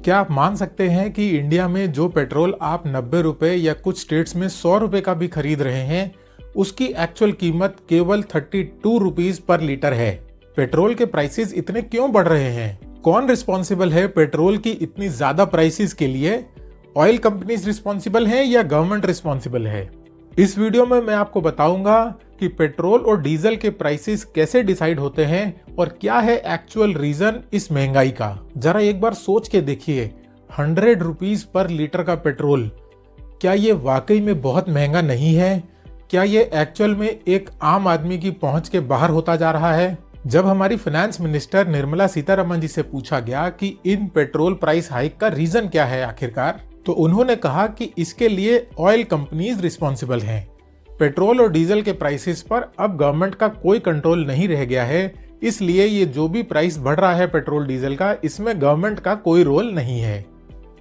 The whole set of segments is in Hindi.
क्या आप मान सकते हैं कि इंडिया में जो पेट्रोल आप 90 रुपए या कुछ स्टेट्स में 100 रुपए का भी खरीद रहे हैं, उसकी एक्चुअल कीमत केवल 32 रुपीज पर लीटर है। पेट्रोल के प्राइसेस इतने क्यों बढ़ रहे हैं? कौन रिस्पॉन्सिबल है पेट्रोल की इतनी ज्यादा प्राइसेस के लिए? ऑयल कंपनीज रिस्पॉन्सिबल हैं या गवर्नमेंट रिस्पॉन्सिबल है? इस वीडियो में मैं आपको बताऊंगा कि पेट्रोल और डीजल के प्राइसेस कैसे डिसाइड होते हैं और क्या है एक्चुअल रीजन इस महंगाई का। जरा एक बार सोच के देखिए, 100 रुपीज पर लीटर का पेट्रोल, क्या ये वाकई में बहुत महंगा नहीं है? क्या ये एक्चुअल में एक आम आदमी की पहुंच के बाहर होता जा रहा है? जब हमारी फाइनेंस मिनिस्टर निर्मला सीतारमण जी से पूछा गया कि इन पेट्रोल प्राइस हाइक का रीजन क्या है आखिरकार, तो उन्होंने कहा कि इसके लिए ऑयल कंपनीज रिस्पॉन्सिबल हैं। पेट्रोल और डीजल के प्राइसेस पर अब गवर्नमेंट का कोई कंट्रोल नहीं रह गया है, इसलिए ये जो भी प्राइस बढ़ रहा है पेट्रोल डीजल का, इसमें गवर्नमेंट का कोई रोल नहीं है।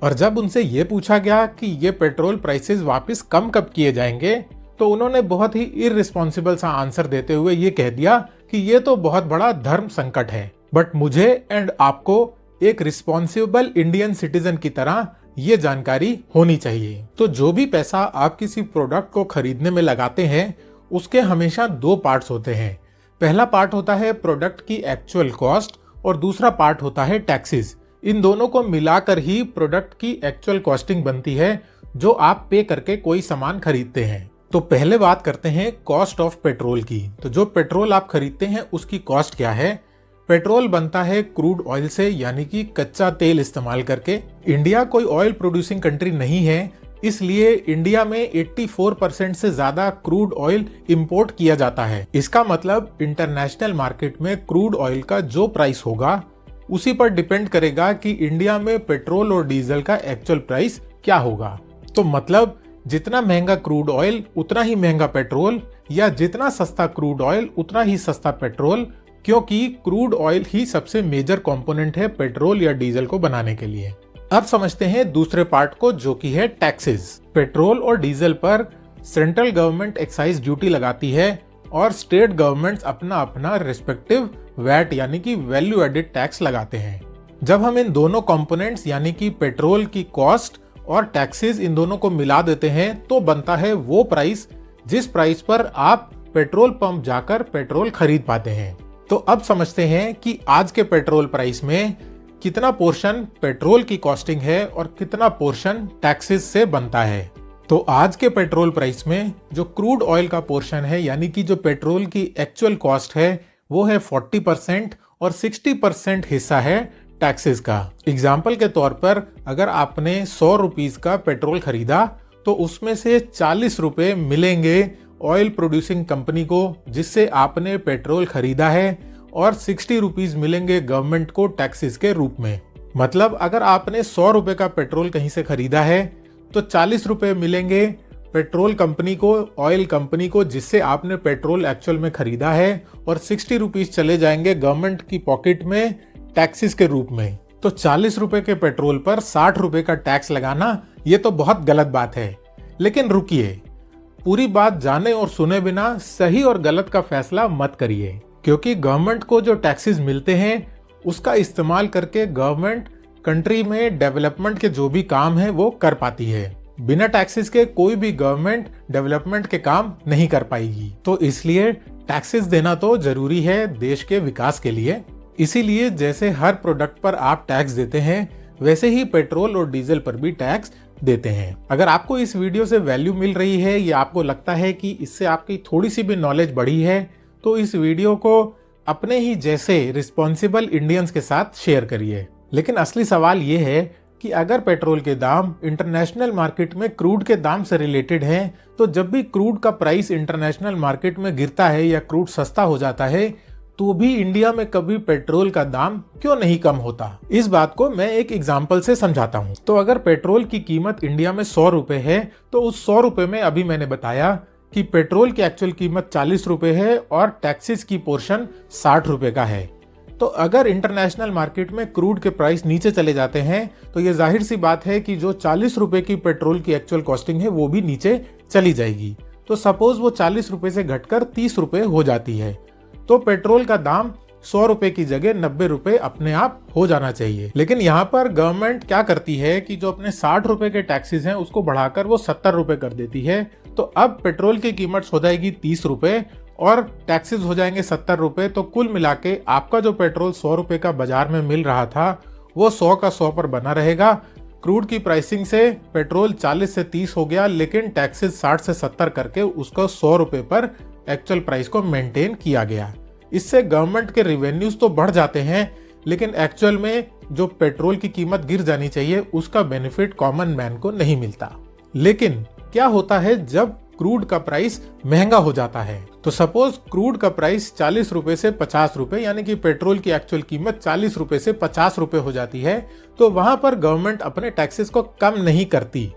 और जब उनसे ये पूछा गया कि ये पेट्रोल प्राइसेस वापस कम कब किए जाएंगे, तो उन्होंने बहुत ही इररिस्पॉन्सिबल सा आंसर देते हुए ये कह दिया कि ये तो बहुत बड़ा धर्म संकट है। बट मुझे एंड आपको एक रिस्पॉन्सिबल इंडियन सिटीजन की तरह ये जानकारी होनी चाहिए। तो जो भी पैसा आप किसी प्रोडक्ट को खरीदने में लगाते हैं, उसके हमेशा दो पार्ट्स होते हैं। पहला पार्ट होता है प्रोडक्ट की एक्चुअल कॉस्ट और दूसरा पार्ट होता है टैक्सेस। इन दोनों को मिलाकर ही प्रोडक्ट की एक्चुअल कॉस्टिंग बनती है, जो आप पे करके कोई सामान खरीदते हैं। तो पहले बात करते हैं कॉस्ट ऑफ पेट्रोल की। तो जो पेट्रोल आप खरीदते हैं उसकी कॉस्ट क्या है? पेट्रोल बनता है क्रूड ऑयल से, यानी कि कच्चा तेल इस्तेमाल करके। इंडिया कोई ऑयल प्रोड्यूसिंग कंट्री नहीं है, इसलिए इंडिया में 84% से ज्यादा क्रूड ऑयल इंपोर्ट किया जाता है। इसका मतलब इंटरनेशनल मार्केट में क्रूड ऑयल का जो प्राइस होगा उसी पर डिपेंड करेगा कि इंडिया में पेट्रोल और डीजल का एक्चुअल प्राइस क्या होगा। तो मतलब जितना महंगा क्रूड ऑयल उतना ही महंगा पेट्रोल, या जितना सस्ता क्रूड ऑयल उतना ही सस्ता पेट्रोल, क्योंकि क्रूड ऑयल ही सबसे मेजर कंपोनेंट है पेट्रोल या डीजल को बनाने के लिए। अब समझते हैं दूसरे पार्ट को, जो कि है टैक्सेस। पेट्रोल और डीजल पर सेंट्रल गवर्नमेंट एक्साइज ड्यूटी लगाती है और स्टेट गवर्नमेंट्स अपना अपना रिस्पेक्टिव वैट यानी कि वैल्यू एडेड टैक्स लगाते हैं। जब हम इन दोनों कंपोनेंट्स यानी कि पेट्रोल की कॉस्ट और टैक्सेस इन दोनों को मिला देते हैं, तो बनता है वो प्राइस जिस प्राइस पर आप पेट्रोल पंप जाकर पेट्रोल खरीद पाते हैं। तो अब समझते हैं कि आज के पेट्रोल प्राइस में कितना पोर्शन पेट्रोल की कॉस्टिंग है और कितना पोर्शन टैक्सेस से बनता है। तो आज के पेट्रोल प्राइस में जो क्रूड ऑयल का पोर्शन है, यानी कि जो पेट्रोल की एक्चुअल कॉस्ट है, वो है 40% और 60% हिस्सा है टैक्सेस का। एग्जाम्पल के तौर पर अगर आपने 100 रुपीज का पेट्रोल खरीदा, तो उसमें से 40 रुपए मिलेंगे ऑयल प्रोड्यूसिंग कंपनी को जिससे आपने पेट्रोल खरीदा है, और 60 रुपीज मिलेंगे गवर्नमेंट को टैक्सेस के रूप में। मतलब अगर आपने 100 रुपए का पेट्रोल कहीं से खरीदा है, तो 40 रुपए मिलेंगे पेट्रोल कंपनी को, ऑयल कंपनी को जिससे आपने पेट्रोल एक्चुअल में खरीदा है, और 60 रुपीज चले जाएंगे गवर्नमेंट की पॉकेट में टैक्सेस के रूप में। तो 40 रुपए के पेट्रोल पर 60 रुपए का टैक्स लगाना, ये तो बहुत गलत बात है। लेकिन रुकिए, पूरी बात जाने और सुने बिना सही और गलत का फैसला मत करिए, क्योंकि गवर्नमेंट को जो टैक्सेस मिलते हैं उसका इस्तेमाल करके गवर्नमेंट कंट्री में डेवलपमेंट के जो भी काम है वो कर पाती है। बिना टैक्सेस के कोई भी गवर्नमेंट डेवलपमेंट के काम नहीं कर पाएगी। तो इसलिए टैक्सेस देना तो जरूरी है देश के विकास के लिए। इसीलिए जैसे हर प्रोडक्ट पर आप टैक्स देते हैं, वैसे ही पेट्रोल और डीजल पर भी टैक्स देते हैं। अगर आपको इस वीडियो से वैल्यू मिल रही है या आपको लगता है कि इससे आपकी थोड़ी सी भी नॉलेज बढ़ी है, तो इस वीडियो को अपने ही जैसे रिस्पॉन्सिबल इंडियंस के साथ शेयर करिए। लेकिन असली सवाल ये है कि अगर पेट्रोल के दाम इंटरनेशनल मार्केट में क्रूड के दाम से रिलेटेड हैं, तो जब भी क्रूड का प्राइस इंटरनेशनल मार्केट में गिरता है या क्रूड सस्ता हो जाता है, तो भी इंडिया में कभी पेट्रोल का दाम क्यों नहीं कम होता? इस बात को मैं एक एग्जांपल से समझाता हूँ। तो अगर पेट्रोल की कीमत इंडिया में 100 रुपए है, तो उस 100 रुपए में अभी मैंने बताया कि पेट्रोल की एक्चुअल कीमत 40 रुपए है और टैक्सेस की पोर्शन 60 रुपए का है। तो अगर इंटरनेशनल मार्केट में क्रूड के प्राइस नीचे चले जाते हैं, तो ये जाहिर सी बात है कि जो 40 रुपए की पेट्रोल की एक्चुअल कॉस्टिंग है वो भी नीचे चली जाएगी। तो सपोज वो 40 रुपए से घटकर 30 रुपए हो जाती है, तो पेट्रोल का दाम ₹100 की जगह 90 रुपए अपने आप हो जाना चाहिए। लेकिन यहाँ पर गवर्नमेंट क्या करती है कि जो अपने 60 रुपए के टैक्सेस हैं उसको बढ़ाकर वो 70 रुपए कर देती है। तो अब पेट्रोल की कीमत हो जाएगी 30 रुपए और टैक्सेस हो जाएंगे 70 रुपए। तो कुल मिला के आपका जो पेट्रोल 100 रुपए का बाजार में मिल रहा था वो 100 का 100 पर बना रहेगा। क्रूड की प्राइसिंग से पेट्रोल 40 से 30 हो गया, लेकिन टैक्सेस 60 से 70 करके उसको 100 रुपए पर एक्चुअल प्राइस को मेंटेन किया गया। इससे गवर्नमेंट के रेवेन्यूज तो बढ़ जाते हैं, लेकिन एक्चुअल में जो पेट्रोल की कीमत गिर जानी चाहिए उसका बेनिफिट कॉमन मैन को नहीं मिलता। लेकिन क्या होता है जब क्रूड का प्राइस महंगा हो जाता है? तो सपोज क्रूड का प्राइस 40 रुपए से 50 रुपए, यानी कि पेट्रोल की एक्चुअल कीमत 40 रुपए से 50 रुपए हो जाती है, तो वहां पर गवर्नमेंट अपने टैक्सेस को कम नहीं करती।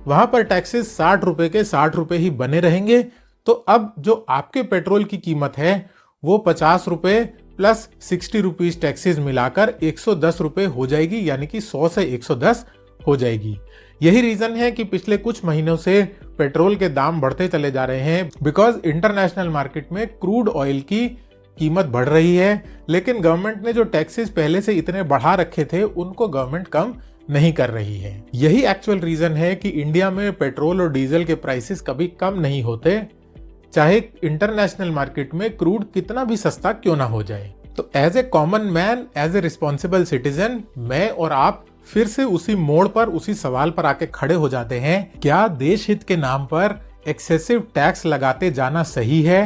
वहां पर टैक्सेस 60 रुपए के 60 रुपए ही बने रहेंगे। तो अब जो आपके पेट्रोल की कीमत है वो 50 रुपए प्लस 60 रुपीज टैक्सेस मिलाकर 110 रुपए हो जाएगी, यानी कि 100 से 110 हो जाएगी। यही रीजन है कि पिछले कुछ महीनों से पेट्रोल के दाम बढ़ते चले जा रहे हैं, बिकॉज इंटरनेशनल मार्केट में क्रूड ऑयल की कीमत बढ़ रही है, लेकिन गवर्नमेंट ने जो टैक्सेस पहले से इतने बढ़ा रखे थे उनको गवर्नमेंट कम नहीं कर रही है। यही एक्चुअल रीजन है कि इंडिया में पेट्रोल और डीजल के प्राइसेस कभी कम नहीं होते, चाहे इंटरनेशनल मार्केट में क्रूड कितना भी सस्ता क्यों ना हो जाए। तो as a common man, as a responsible citizen, मैं और आप फिर से उसी मोड़ पर, उसी सवाल पर आके खड़े हो जाते हैं, क्या देश हित के नाम पर एक्सेसिव टैक्स लगाते जाना सही है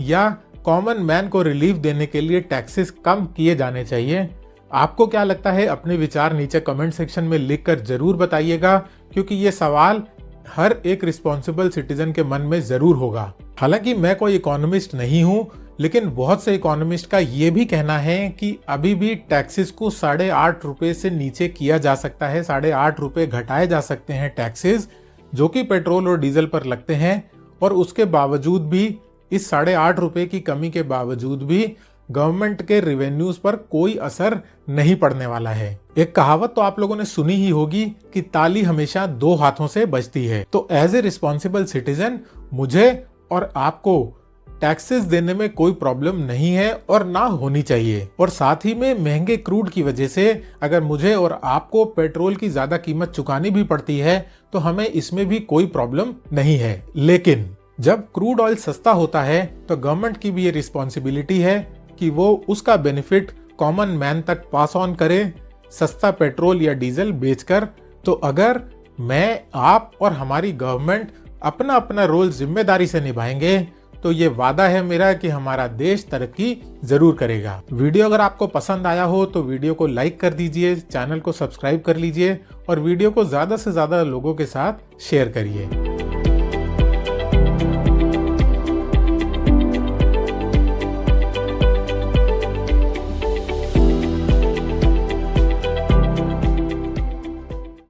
या कॉमन मैन को रिलीफ देने के लिए टैक्सेस कम किए जाने चाहिए? आपको क्या लगता है? अपने विचार नीचे कमेंट सेक्शन में लिखकर जरूर बताइएगा, क्योंकि ये सवाल हर एक रिस्पॉन्सिबल सिटीजन के मन में जरूर होगा। हालांकि मैं कोई इकोनॉमिस्ट नहीं हूं, लेकिन बहुत से इकोनॉमिस्ट का ये भी कहना है कि अभी भी टैक्सेस को 8.5 रुपए से नीचे किया जा सकता है, 8.5 रुपए घटाए जा सकते हैं टैक्सेस जो कि पेट्रोल और डीजल पर लगते हैं। और उसके बावजूद भी, इस 8.5 रुपए की कमी के बावजूद भी गवर्नमेंट के रिवेन्यूज पर कोई असर नहीं पड़ने वाला है। एक कहावत तो आप लोगों ने सुनी ही होगी कि ताली हमेशा 2 हाथों से बजती है। तो एज ए रिस्पॉन्सिबल सिटीजन मुझे और आपको टैक्सेस देने में कोई प्रॉब्लम नहीं है और ना होनी चाहिए। और साथ ही में महंगे क्रूड की वजह से अगर मुझे और आपको पेट्रोल की ज्यादा कीमत चुकानी भी पड़ती है तो हमें इसमें भी कोई प्रॉब्लम नहीं है। लेकिन जब क्रूड ऑयल सस्ता होता है तो गवर्नमेंट की भी ये रिस्पॉन्सिबिलिटी है कि वो उसका बेनिफिट कॉमन मैन तक पास ऑन करे, सस्ता पेट्रोल या डीजल बेचकर। तो अगर मैं, आप और हमारी गवर्नमेंट अपना अपना रोल जिम्मेदारी से निभाएंगे तो ये वादा है मेरा कि हमारा देश तरक्की जरूर करेगा। वीडियो अगर आपको पसंद आया हो तो वीडियो को लाइक कर दीजिए, चैनल को सब्सक्राइब कर लीजिए और वीडियो को ज्यादा से ज्यादा लोगों के साथ शेयर करिए।